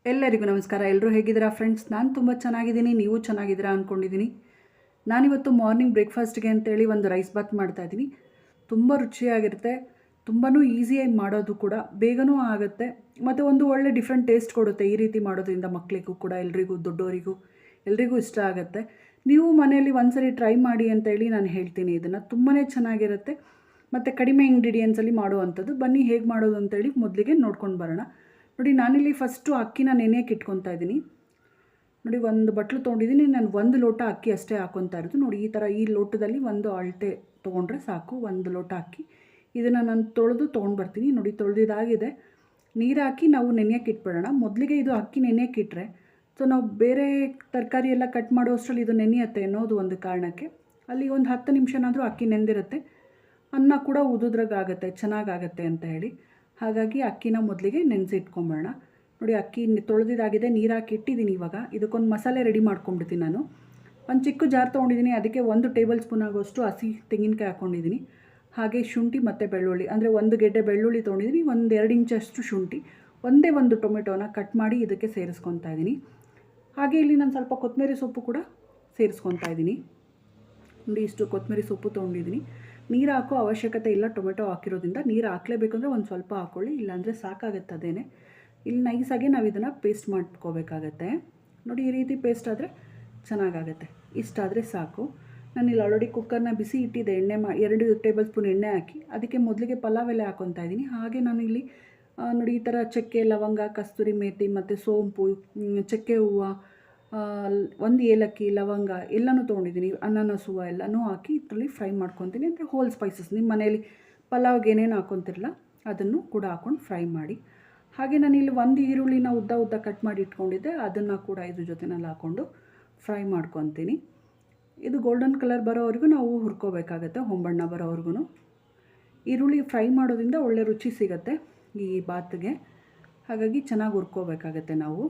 ಎಲ್ಲರಿಗೂ ನಮಸ್ಕಾರ. ಎಲ್ಲರೂ ಹೇಗಿದ್ದೀರಾ ಫ್ರೆಂಡ್ಸ್? ನಾನು ತುಂಬ ಚೆನ್ನಾಗಿದ್ದೀನಿ, ನೀವು ಚೆನ್ನಾಗಿದ್ದೀರಾ ಅಂದ್ಕೊಂಡಿದ್ದೀನಿ. ನಾನಿವತ್ತು ಮಾರ್ನಿಂಗ್ ಬ್ರೇಕ್ಫಾಸ್ಟ್ಗೆ ಅಂತೇಳಿ ಒಂದು ರೈಸ್ ಬಾತ್ ಮಾಡ್ತಾಯಿದ್ದೀನಿ. ತುಂಬ ರುಚಿಯಾಗಿರುತ್ತೆ, ತುಂಬಾ ಈಸಿಯಾಗಿ ಮಾಡೋದು ಕೂಡ, ಬೇಗನೂ ಆಗುತ್ತೆ ಮತ್ತು ಒಂದು ಒಳ್ಳೆ ಡಿಫ್ರೆಂಟ್ ಟೇಸ್ಟ್ ಕೊಡುತ್ತೆ. ಈ ರೀತಿ ಮಾಡೋದ್ರಿಂದ ಮಕ್ಕಳಿಗೂ ಕೂಡ, ಎಲ್ರಿಗೂ, ದೊಡ್ಡವರಿಗೂ ಎಲ್ರಿಗೂ ಇಷ್ಟ ಆಗುತ್ತೆ. ನೀವು ಮನೆಯಲ್ಲಿ ಒಂದ್ಸರಿ ಟ್ರೈ ಮಾಡಿ ಅಂತೇಳಿ ನಾನು ಹೇಳ್ತೀನಿ. ಇದನ್ನು ತುಂಬಾ ಚೆನ್ನಾಗಿರುತ್ತೆ ಮತ್ತು ಕಡಿಮೆ ಇಂಗ್ರೀಡಿಯೆಂಟ್ಸಲ್ಲಿ ಮಾಡುವಂಥದ್ದು. ಬನ್ನಿ ಹೇಗೆ ಮಾಡೋದು ಅಂತೇಳಿ ಮೊದಲಿಗೆ ನೋಡ್ಕೊಂಡು ಬರೋಣ. ನೋಡಿ, ನಾನಿಲ್ಲಿ ಫಸ್ಟು ಅಕ್ಕಿನ ನೆನೆಯಕ್ಕೆ ಇಟ್ಕೊತಾ ಇದ್ದೀನಿ. ನೋಡಿ, ಒಂದು ಬಟ್ಲು ತೊಗೊಂಡಿದ್ದೀನಿ. ನಾನು 1 ಲೋಟ ಅಕ್ಕಿ ಅಷ್ಟೇ ಹಾಕ್ಕೊತಾ ಇರೋದು. ನೋಡಿ, ಈ ಥರ ಈ ಲೋಟದಲ್ಲಿ ಒಂದು ಅಳತೆ ತೊಗೊಂಡ್ರೆ ಸಾಕು. 1 ಲೋಟ ಅಕ್ಕಿ. ಇದನ್ನು ನಾನು ತೊಳೆದು ತೊಗೊಂಡು ಬರ್ತೀನಿ. ನೋಡಿ, ತೊಳೆದಿದ್ದಾಗಿದೆ. ನೀರು ಹಾಕಿ ನಾವು ನೆನೆಯಕ್ಕೆ ಇಟ್ಬಿಡೋಣ. ಮೊದಲಿಗೆ ಇದು ಅಕ್ಕಿ ನೆನೆಯಕ್ಕೆ ಇಟ್ಟರೆ ಸೊ ನಾವು ಬೇರೆ ತರಕಾರಿ ಎಲ್ಲ ಕಟ್ ಮಾಡೋ ಅಷ್ಟರಲ್ಲಿ ಇದು ನೆನೆಯುತ್ತೆ ಅನ್ನೋದು ಒಂದು ಕಾರಣಕ್ಕೆ. ಅಲ್ಲಿ ಒಂದು 10 ನಿಮಿಷನಾದರೂ ಅಕ್ಕಿ ನೆಂದಿರುತ್ತೆ. ಅನ್ನ ಕೂಡ ಉದುದ್ರಾಗುತ್ತೆ, ಚೆನ್ನಾಗಾಗತ್ತೆ ಅಂತ ಹೇಳಿ. ಹಾಗಾಗಿ ಅಕ್ಕಿನ ಮೊದಲಿಗೆ ನೆನೆಸಿಟ್ಕೊಂಬೇಡ. ನೋಡಿ, ಅಕ್ಕಿ ತೊಳೆದಿದ್ದಾಗಿದೆ, ನೀರು ಹಾಕಿ ಇಟ್ಟಿದ್ದೀನಿ. ಇವಾಗ ಇದಕ್ಕೊಂದು ಮಸಾಲೆ ರೆಡಿ ಮಾಡ್ಕೊಂಡ್ಬಿಡ್ತೀನಿ. ನಾನು ಒಂದು ಚಿಕ್ಕ ಜಾರ್ ತೊಗೊಂಡಿದ್ದೀನಿ. ಅದಕ್ಕೆ 1 ಟೇಬಲ್ ಸ್ಪೂನ್ ಆಗೋಷ್ಟು ಹಸಿ ತೆಂಗಿನಕಾಯಿ ಹಾಕ್ಕೊಂಡಿದ್ದೀನಿ. ಹಾಗೆ ಶುಂಠಿ ಮತ್ತು ಬೆಳ್ಳುಳ್ಳಿ, ಅಂದರೆ 1 ಗೆಡ್ಡೆ ಬೆಳ್ಳುಳ್ಳಿ ತೊಗೊಂಡಿದ್ದೀನಿ. 1-2 ಇಂಚಷ್ಟು ಶುಂಠಿ, ಒಂದೇ ಒಂದು ಟೊಮೆಟೋನ ಕಟ್ ಮಾಡಿ ಇದಕ್ಕೆ ಸೇರಿಸ್ಕೊತಾ ಇದ್ದೀನಿ. ಹಾಗೆ ಇಲ್ಲಿ ನಾನು ಸ್ವಲ್ಪ ಕೊತ್ತಂಬರಿ ಸೊಪ್ಪು ಕೂಡ ಸೇರಿಸ್ಕೊತಾ ಇದ್ದೀನಿ. ನೋಡಿ, ಇಷ್ಟು ಕೊತ್ತಂಬರಿ ಸೊಪ್ಪು ತೊಗೊಂಡಿದ್ದೀನಿ. ನೀರು ಹಾಕೋ ಅವಶ್ಯಕತೆ ಇಲ್ಲ, ಟೊಮೆಟೊ ಹಾಕಿರೋದ್ರಿಂದ. ನೀರು ಹಾಕಲೇಬೇಕಂದ್ರೆ ಒಂದು ಸ್ವಲ್ಪ ಹಾಕ್ಕೊಳ್ಳಿ, ಇಲ್ಲಾಂದರೆ ಸಾಕಾಗುತ್ತೆ ಅದೇನೆ. ಇಲ್ಲಿ ನೈಸಾಗಿ ನಾವು ಇದನ್ನು ಪೇಸ್ಟ್ ಮಾಡ್ಕೋಬೇಕಾಗತ್ತೆ. ನೋಡಿ, ಈ ರೀತಿ ಪೇಸ್ಟ್ ಆದರೆ ಚೆನ್ನಾಗಾಗತ್ತೆ. ಇಷ್ಟಾದರೆ ಸಾಕು. ನಾನಿಲ್ಲಿ ಆಲ್ರೆಡಿ ಕುಕ್ಕರ್ನ ಬಿಸಿ ಇಟ್ಟಿದ್ದೆ. 2 ಟೇಬಲ್ ಸ್ಪೂನ್ ಎಣ್ಣೆ ಹಾಕಿ ಅದಕ್ಕೆ ಮೊದಲಿಗೆ ಪಲಾವ್ ಎಲೆ ಹಾಕ್ಕೊತಾ ಇದ್ದೀನಿ. ಹಾಗೆ ನಾನು ಇಲ್ಲಿ ನೋಡಿ, ಈ ಥರ ಚಕ್ಕೆ, ಲವಂಗ, ಕಸ್ತೂರಿ ಮೇಥಿ ಮತ್ತು ಸೋಂಪು, ಚಕ್ಕೆ ಹೂವು, 1 ಏಲಕ್ಕಿ, ಲವಂಗ ಎಲ್ಲನೂ ತೊಗೊಂಡಿದ್ದೀನಿ. ಅನಾನಸ್ ಹೂವು ಎಲ್ಲನೂ ಹಾಕಿ ಇದರಲ್ಲಿ ಫ್ರೈ ಮಾಡ್ಕೊತೀನಿ. ಅಂದರೆ ಹೋಲ್ ಸ್ಪೈಸಸ್ ನಿಮ್ಮ ಮನೇಲಿ ಪಲಾವ್ಗೆ ಏನೇನು ಹಾಕ್ಕೊತಿರಲ್ಲ ಅದನ್ನು ಕೂಡ ಹಾಕ್ಕೊಂಡು ಫ್ರೈ ಮಾಡಿ. ಹಾಗೆ ನಾನಿಲ್ಲಿ 1 ಈರುಳ್ಳಿನ ಉದ್ದ ಕಟ್ ಮಾಡಿ ಇಟ್ಕೊಂಡಿದ್ದೆ. ಅದನ್ನು ಕೂಡ ಇದ್ರ ಜೊತೆನಲ್ಲಿ ಹಾಕ್ಕೊಂಡು ಫ್ರೈ ಮಾಡ್ಕೊತೀನಿ. ಇದು ಗೋಲ್ಡನ್ ಕಲರ್ ಬರೋವರೆಗೂ ನಾವು ಹುರ್ಕೋಬೇಕಾಗತ್ತೆ, ಹೊಂಬಣ್ಣ ಬರೋವರೆಗೂ. ಈರುಳ್ಳಿ ಫ್ರೈ ಮಾಡೋದ್ರಿಂದ ಒಳ್ಳೆ ರುಚಿ ಸಿಗುತ್ತೆ ಈ ಬಾತ್ಗೆ. ಹಾಗಾಗಿ ಚೆನ್ನಾಗಿ ಹುರ್ಕೋಬೇಕಾಗತ್ತೆ ನಾವು.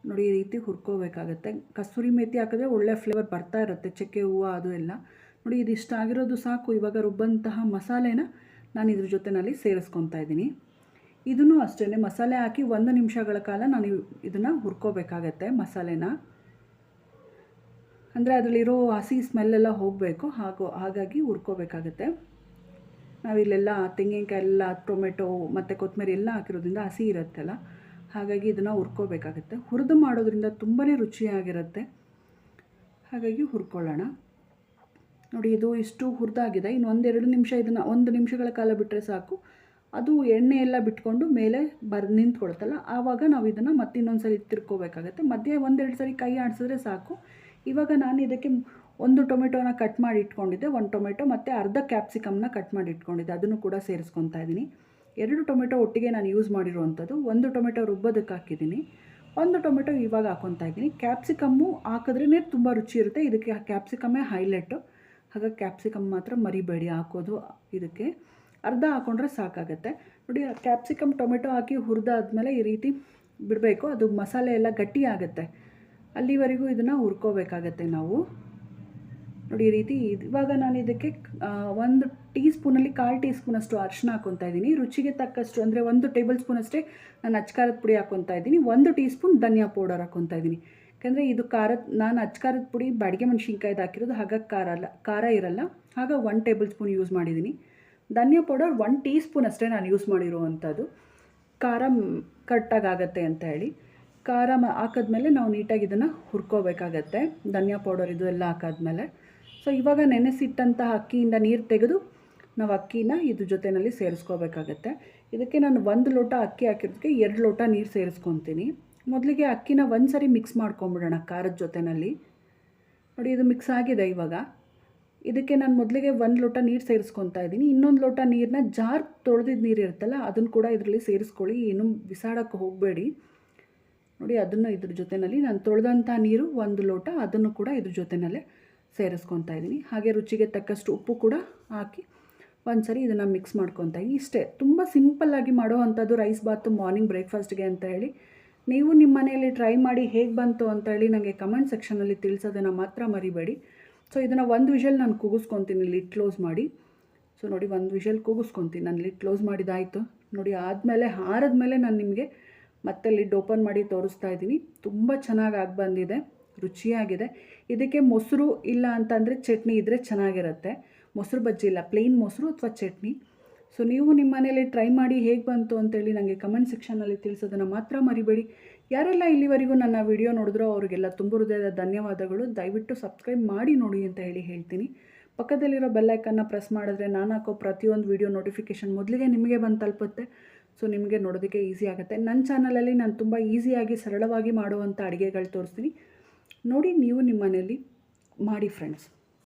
ನೋಡಿ, ಈ ರೀತಿ ಹುರ್ಕೋಬೇಕಾಗತ್ತೆ. ಕಸ್ತೂರಿ ಮೇಥಿ ಹಾಕಿದ್ರೆ ಒಳ್ಳೆ ಫ್ಲೇವರ್ ಬರ್ತಾ ಇರುತ್ತೆ, ಚಕ್ಕೆ ಹೂವು ಅದು ಎಲ್ಲ. ನೋಡಿ, ಇದಿಷ್ಟ ಆಗಿರೋದು ಸಾಕು. ಇವಾಗ ರುಬ್ಬಂತಹ ಮಸಾಲೆನ ನಾನು ಇದ್ರ ಜೊತೆಯಲ್ಲಿ ಸೇರಿಸ್ಕೊತಾ ಇದ್ದೀನಿ. ಇದನ್ನು ಅಷ್ಟೇ ಮಸಾಲೆ ಹಾಕಿ 1 ನಿಮಿಷಗಳ ಕಾಲ ನಾನು ಇದನ್ನು ಹುರ್ಕೋಬೇಕಾಗತ್ತೆ ಮಸಾಲೆನ. ಅಂದರೆ ಅದರಲ್ಲಿರೋ ಹಸಿ ಸ್ಮೆಲ್ಲೆಲ್ಲ ಹೋಗಬೇಕು, ಹಾಗಾಗಿ ಹುರ್ಕೋಬೇಕಾಗತ್ತೆ. ನಾವಿಲ್ಲೆಲ್ಲ ತೆಂಗಿನಕಾಯಿ ಎಲ್ಲ, ಟೊಮೆಟೊ ಮತ್ತು ಕೊತ್ತಂಬರಿ ಎಲ್ಲ ಹಾಕಿರೋದ್ರಿಂದ ಹಸಿ ಇರುತ್ತಲ್ಲ, ಹಾಗಾಗಿ ಇದನ್ನು ಹುರ್ಕೋಬೇಕಾಗತ್ತೆ. ಹುರಿದು ಮಾಡೋದ್ರಿಂದ ತುಂಬಾ ರುಚಿಯಾಗಿರುತ್ತೆ. ಹಾಗಾಗಿ ಹುರ್ಕೊಳ್ಳೋಣ. ನೋಡಿ, ಇದು ಇಷ್ಟು ಹುರಿದಾಗಿದೆ. ಇನ್ನು 1-2 ನಿಮಿಷ ಇದನ್ನು 1 ನಿಮಿಷಗಳ ಕಾಲ ಬಿಟ್ಟರೆ ಸಾಕು. ಅದು ಎಣ್ಣೆ ಎಲ್ಲ ಬಿಟ್ಕೊಂಡು ಮೇಲೆ ನಿಂತ್ಕೊಳ್ತಲ್ಲ, ಆವಾಗ ನಾವು ಇದನ್ನು ಮತ್ತೆ ಇನ್ನೊಂದು ಸರಿ ತಿರ್ಕೋಬೇಕಾಗತ್ತೆ. ಮಧ್ಯೆ 1-2 ಸರಿ ಕೈ ಆಡಿಸಿದ್ರೆ ಸಾಕು. ಇವಾಗ ನಾನು ಇದಕ್ಕೆ 1 ಟೊಮೆಟೊನ ಕಟ್ ಮಾಡಿ ಇಟ್ಕೊಂಡಿದ್ದೆ, 1 ಟೊಮೆಟೊ ಮತ್ತು ಅರ್ಧ ಕ್ಯಾಪ್ಸಿಕಮ್ನ ಕಟ್ ಮಾಡಿ ಇಟ್ಕೊಂಡಿದ್ದೆ. ಅದನ್ನು ಕೂಡ ಸೇರಿಸ್ಕೊತಾ ಇದ್ದೀನಿ. 2 ಟೊಮೆಟೊ ಒಟ್ಟಿಗೆ ನಾನು ಯೂಸ್ ಮಾಡಿರುವಂಥದ್ದು. 1 ಟೊಮೆಟೊ ರುಬ್ಬೋದಕ್ಕೆ ಹಾಕಿದ್ದೀನಿ, 1 ಟೊಮೆಟೊ ಇವಾಗ ಹಾಕ್ಕೊತಾ ಇದ್ದೀನಿ. ಕ್ಯಾಪ್ಸಿಕಮ್ಮು ಹಾಕಿದ್ರೇ ತುಂಬ ರುಚಿ ಇರುತ್ತೆ. ಇದಕ್ಕೆ ಕ್ಯಾಪ್ಸಿಕಮ್ಮೇ ಹೈಲೈಟು. ಹಾಗಾಗಿ ಕ್ಯಾಪ್ಸಿಕಮ್ ಮಾತ್ರ ಮರಿಬೇಡಿ ಹಾಕೋದು. ಇದಕ್ಕೆ ಅರ್ಧ ಹಾಕ್ಕೊಂಡ್ರೆ ಸಾಕಾಗತ್ತೆ. ನೋಡಿ, ಕ್ಯಾಪ್ಸಿಕಮ್ ಟೊಮೆಟೊ ಹಾಕಿ ಹುರಿದಾದ್ಮೇಲೆ ಈ ರೀತಿ ಬಿಡಬೇಕು. ಅದು ಮಸಾಲೆ ಎಲ್ಲ ಗಟ್ಟಿ ಆಗುತ್ತೆ, ಅಲ್ಲಿವರೆಗೂ ಇದನ್ನು ಹುರ್ಕೋಬೇಕಾಗತ್ತೆ ನಾವು. ನೋಡಿ, ಈ ರೀತಿ. ಇವಾಗ ನಾನು ಇದಕ್ಕೆ 1 ಟೀ ಸ್ಪೂನಲ್ಲಿ 1/4 ಟೀ ಸ್ಪೂನಷ್ಟು ಅರಿಶಿನ ಹಾಕ್ಕೊತಾ ಇದ್ದೀನಿ. ರುಚಿಗೆ ತಕ್ಕಷ್ಟು, ಅಂದರೆ 1 ಟೇಬಲ್ ಸ್ಪೂನ್ ಅಷ್ಟೇ ನಾನು ಅಚ್ಕಾರದ ಪುಡಿ ಹಾಕ್ಕೊತಾ ಇದ್ದೀನಿ. 1 ಟೀ ಸ್ಪೂನ್ ಧನಿಯಾ ಪೌಡರ್ ಹಾಕ್ಕೊತಾ ಇದ್ದೀನಿ. ಯಾಕೆಂದರೆ ಇದು ನಾನು ಅಚ್ಕಾರದ ಪುಡಿ ಬಾಡಿಗೆ ಮೆಣಸಿನ್ಕಾಯ್ದು ಹಾಕಿರೋದು, ಹಾಗಾಗಿ ಖಾರ ಇರಲ್ಲ. ಆಗ 1 ಟೇಬಲ್ ಸ್ಪೂನ್ ಯೂಸ್ ಮಾಡಿದ್ದೀನಿ. ಧನಿಯಾ ಪೌಡರ್ 1 ಟೀ ಸ್ಪೂನ್ ಅಷ್ಟೇ ನಾನು ಯೂಸ್ ಮಾಡಿರುವಂಥದ್ದು. ಖಾರ ಕರೆಕ್ಟಾಗುತ್ತೆ ಅಂತ ಹೇಳಿ. ಖಾರ ಹಾಕಿದ್ಮೇಲೆ ನಾವು ನೀಟಾಗಿ ಇದನ್ನು ಹುರ್ಕೋಬೇಕಾಗತ್ತೆ, ಧನಿಯಾ ಪೌಡರ್ ಇದು ಎಲ್ಲ ಹಾಕಾದ್ಮೇಲೆ. ಸೊ ಇವಾಗ ನೆನೆಸಿಟ್ಟಂತಹ ಅಕ್ಕಿಯಿಂದ ನೀರು ತೆಗೆದು ನಾವು ಅಕ್ಕಿನ ಇದ್ರ ಜೊತೆಯಲ್ಲಿ ಸೇರಿಸ್ಕೋಬೇಕಾಗತ್ತೆ. ಇದಕ್ಕೆ ನಾನು 1 ಲೋಟ ಅಕ್ಕಿ ಹಾಕಿರೋದಕ್ಕೆ 2 ಲೋಟ ನೀರು ಸೇರಿಸ್ಕೊತೀನಿ. ಮೊದಲಿಗೆ ಅಕ್ಕಿನ ಒಂದು ಸರಿ ಮಿಕ್ಸ್ ಮಾಡ್ಕೊಂಬಿಡೋಣ ಖಾರದ ಜೊತೆಯಲ್ಲಿ. ನೋಡಿ, ಇದು ಮಿಕ್ಸ್ ಆಗಿದೆ. ಇವಾಗ ಇದಕ್ಕೆ ನಾನು ಮೊದಲಿಗೆ 1 ಲೋಟ ನೀರು ಸೇರಿಸ್ಕೊತಾ ಇದ್ದೀನಿ. ಇನ್ನೊಂದು ಲೋಟ ನೀರನ್ನ ಜಾರ್ ತೊಳೆದಿದ್ದ ನೀರು ಇರುತ್ತಲ್ಲ, ಅದನ್ನು ಕೂಡ ಇದರಲ್ಲಿ ಸೇರಿಸ್ಕೊಳ್ಳಿ. ಏನು ಬಿಸಾಡೋಕ್ಕೆ ಹೋಗಬೇಡಿ. ನೋಡಿ, ಅದನ್ನು ಇದ್ರ ಜೊತೆಯಲ್ಲಿ ನಾನು ತೊಳೆದಂಥ ನೀರು 1 ಲೋಟ, ಅದನ್ನು ಕೂಡ ಇದ್ರ ಜೊತೆಯಲ್ಲೇ ಸೇರಿಸ್ಕೊತಾ ಇದ್ದೀನಿ. ಹಾಗೆ ರುಚಿಗೆ ತಕ್ಕಷ್ಟು ಉಪ್ಪು ಕೂಡ ಹಾಕಿ ಒಂದು ಸರಿ ಇದನ್ನು ಮಿಕ್ಸ್ ಮಾಡ್ಕೊತಾ ಇದ್ದೀನಿ. ಇಷ್ಟೇ, ತುಂಬ ಸಿಂಪಲ್ಲಾಗಿ ಮಾಡೋವಂಥದ್ದು ರೈಸ್ ಬಾತು ಮಾರ್ನಿಂಗ್ ಬ್ರೇಕ್ಫಾಸ್ಟ್ಗೆ ಅಂತ ಹೇಳಿ. ನೀವು ನಿಮ್ಮ ಮನೆಯಲ್ಲಿ ಟ್ರೈ ಮಾಡಿ ಹೇಗೆ ಬಂತು ಅಂತ ಹೇಳಿ ನನಗೆ ಕಮೆಂಟ್ ಸೆಕ್ಷನಲ್ಲಿ ತಿಳಿಸೋದನ್ನು ಮಾತ್ರ ಮರಿಬೇಡಿ. ಸೊ ಇದನ್ನು 1 ವಿಷಲ್ ನಾನು ಕೂಗಿಸ್ಕೊತೀನಿ ಲಿಡ್ ಕ್ಲೋಸ್ ಮಾಡಿ. ಸೊ ನೋಡಿ, 1 ವಿಷಲ್ ಕೂಗಿಸ್ಕೊತೀನಿ. ನಾನು ಲಿಡ್ ಕ್ಲೋಸ್ ಮಾಡಿದಾಯಿತು. ನೋಡಿ, ಆದಮೇಲೆ ಆರಿದ್ಮೇಲೆ ನಾನು ನಿಮಗೆ ಮತ್ತೆ ಲಿಡ್ ಓಪನ್ ಮಾಡಿ ತೋರಿಸ್ತಾ ಇದ್ದೀನಿ. ತುಂಬ ಚೆನ್ನಾಗಿ ಆಗಿ ಬಂದಿದೆ, ರುಚಿಯಾಗಿದೆ. ಇದಕ್ಕೆ ಮೊಸರು ಇಲ್ಲ ಅಂತಂದರೆ ಚಟ್ನಿ ಇದ್ದರೆ ಚೆನ್ನಾಗಿರುತ್ತೆ. ಮೊಸರು ಬಜ್ಜಿ ಇಲ್ಲ, ಪ್ಲೇನ್ ಮೊಸರು ಅಥವಾ ಚಟ್ನಿ. ಸೊ ನೀವು ನಿಮ್ಮ ಮನೇಲಿ ಟ್ರೈ ಮಾಡಿ ಹೇಗೆ ಬಂತು ಅಂತೇಳಿ ನನಗೆ ಕಮೆಂಟ್ ಸೆಕ್ಷನಲ್ಲಿ ತಿಳಿಸೋದನ್ನು ಮಾತ್ರ ಮರಿಬೇಡಿ. ಯಾರೆಲ್ಲ ಇಲ್ಲಿವರೆಗೂ ನನ್ನ ವಿಡಿಯೋ ನೋಡಿದ್ರೋ ಅವರಿಗೆಲ್ಲ ತುಂಬ ಹೃದಯದ ಧನ್ಯವಾದಗಳು. ದಯವಿಟ್ಟು ಸಬ್ಸ್ಕ್ರೈಬ್ ಮಾಡಿ ನೋಡಿ ಅಂತ ಹೇಳ್ತೀನಿ. ಪಕ್ಕದಲ್ಲಿರೋ ಬೆಲ್ಲೈಕನ್ನ ಪ್ರೆಸ್ ಮಾಡಿದ್ರೆ ನಾನು ಹಾಕೋ ಪ್ರತಿಯೊಂದು ವಿಡಿಯೋ ನೋಟಿಫಿಕೇಷನ್ ಮೊದಲಿಗೆ ನಿಮಗೆ ಬಂದು ತಲುಪುತ್ತೆ. ಸೊ ನಿಮಗೆ ನೋಡೋದಕ್ಕೆ ಈಸಿ ಆಗುತ್ತೆ. ನನ್ನ ಚಾನಲಲ್ಲಿ ನಾನು ತುಂಬ ಈಸಿಯಾಗಿ ಸರಳವಾಗಿ ಮಾಡುವಂಥ ಅಡುಗೆಗಳು ತೋರಿಸ್ತೀನಿ. ನೋಡಿ, ನೀವು ನಿಮ್ಮ ಮನೆಯಲ್ಲಿ ಮಾಡಿ ಫ್ರೆಂಡ್ಸ್.